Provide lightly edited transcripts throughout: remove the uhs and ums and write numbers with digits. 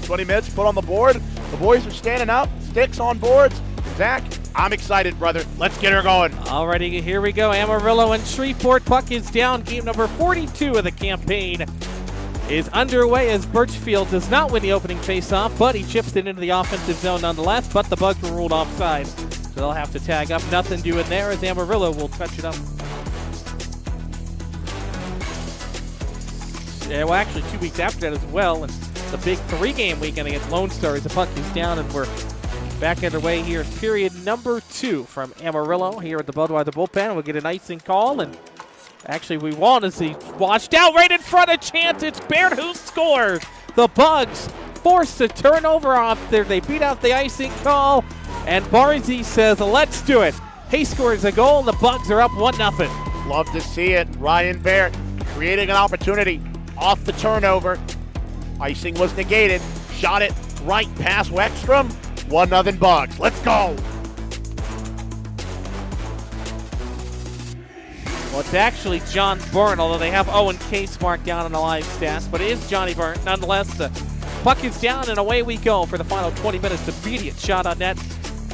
20 minutes put on the board. The boys are standing up, sticks on boards. Zach, I'm excited, brother. Let's get her going. Alrighty, here we go. Amarillo and Shreveport. Puck is down. Game number 42 of the campaign is underway as Birchfield does not win the opening faceoff, but he chips it into the offensive zone nonetheless, but the Bugs were ruled offside. So they'll have to tag up. Nothing doing there as Amarillo will touch it up. Yeah, well, actually 2 weeks after that as well, and the big 3-game weekend against Lone Star as the puck is down, and we're back underway here in period number 2 from Amarillo here at the Budweiser bullpen. We'll get an icing call, and actually we want to see washed out right in front of chance. It's Baird who scores. The Bugs forced a turnover off there. They beat out the icing call, and Barzy says, let's do it. He scores a goal, and the Bugs are up 1-0. Love to see it. Ryan Baird creating an opportunity off the turnover. Icing was negated. Shot it right past Weckstrom. 1-0 Bugs. Let's go. Well, it's actually John Byrne, although they have Owen Case marked down on the live stats, but it is Johnny Byrne. Nonetheless, the puck is down, and away we go for the final 20 minutes. Immediate shot on net.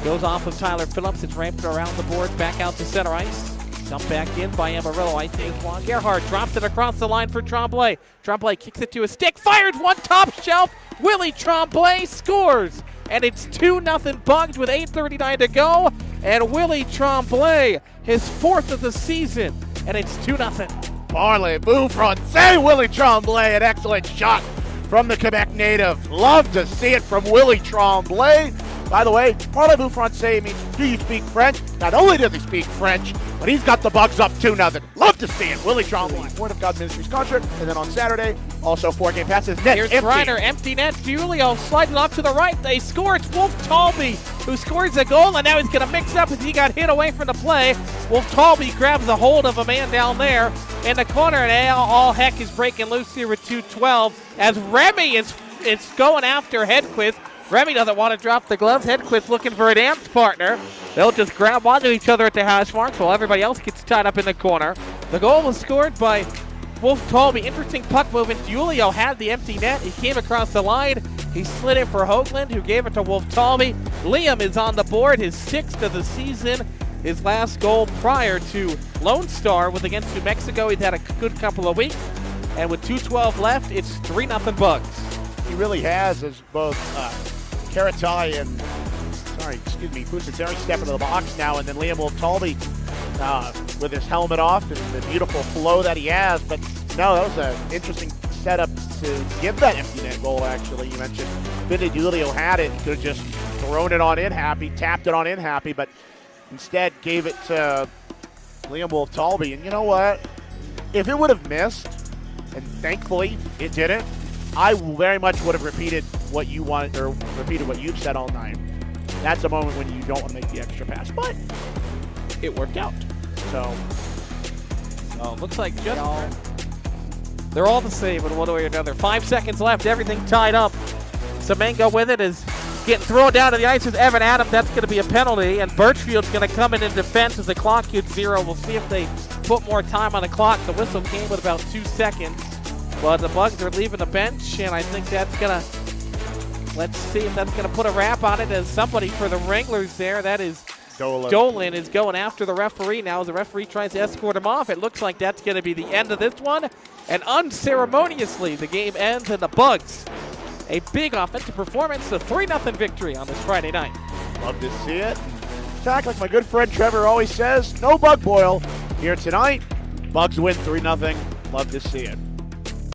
Goes off of Tyler Phillips. It's ramped around the board, back out to center ice. Dumped back in by Amarillo. I think Juan Gerhardt drops it across the line for Tremblay. Tremblay kicks it to a stick, fires one top shelf. Willie Tremblay scores, and it's 2-0 Bugs with 8:39 to go. And Willie Tremblay, his 4th of the season, and it's 2-0. Parlez-vous français, Willie Tremblay. An excellent shot from the Quebec native. Love to see it from Willie Tremblay. By the way, parlez-vous français means, do you speak French? Not only does he speak French, but he's got the Bugs up 2-0. Love to see it. Willie Tremblay. Word of God Ministries concert. And then on Saturday, also 4-game passes. Net Here's empty. Reiner, empty net. Julio sliding off to the right. They score. It's Wolf Talby who scores a goal, and now he's going to mix up as he got hit away from the play. Wolf Talby grabs a hold of a man down there in the corner, and all heck is breaking loose here with 2:12 as Remy is going after Hedquist. Remy doesn't want to drop the gloves. Hedquist looking for a dance partner. They'll just grab onto each other at the hash marks while everybody else gets tied up in the corner. The goal was scored by Wolf Talby. Interesting puck movement. Julio had the empty net. He came across the line. He slid it for Hoagland, who gave it to Wolf Talby. Liam is on the board, his 6th of the season. His last goal prior to Lone Star was against New Mexico. He's had a good couple of weeks. And with 2:12 left, it's 3-0 Bugs. He really has, as both Karatai and, Pusateri step into the box now, and then Liam Wolf Talby with his helmet off and the beautiful flow that he has. But no, that was an interesting setup to give that empty net goal, actually. You mentioned Vinny Julio had it. He could have just thrown it on in happy, tapped it on in happy, but instead gave it to Liam Wolf Talby. And you know what? If it would have missed, and thankfully it didn't, I very much would have repeated what you wanted, or repeated what you've said all night. That's a moment when you don't want to make the extra pass, but it worked out. So, looks like they're all the same in one way or another. 5 seconds left, everything tied up. Semengo with it is getting thrown down to the ice with Evan Adams. That's going to be a penalty, and Birchfield's going to come in defense as the clock hits 0. We'll see if they put more time on the clock. The whistle came with about 2 seconds. But the Bugs are leaving the bench, and I think that's going to, let's see if that's going to put a wrap on it as somebody for the Wranglers there. That is Dolan is going after the referee now as the referee tries to escort him off. It looks like that's going to be the end of this one. And unceremoniously, the game ends, and the Bugs, a big offensive performance, a 3-0 victory on this Friday night. Love to see it. Zach, like my good friend Trevor always says, no bug boil here tonight. Bugs win 3-0. Love to see it.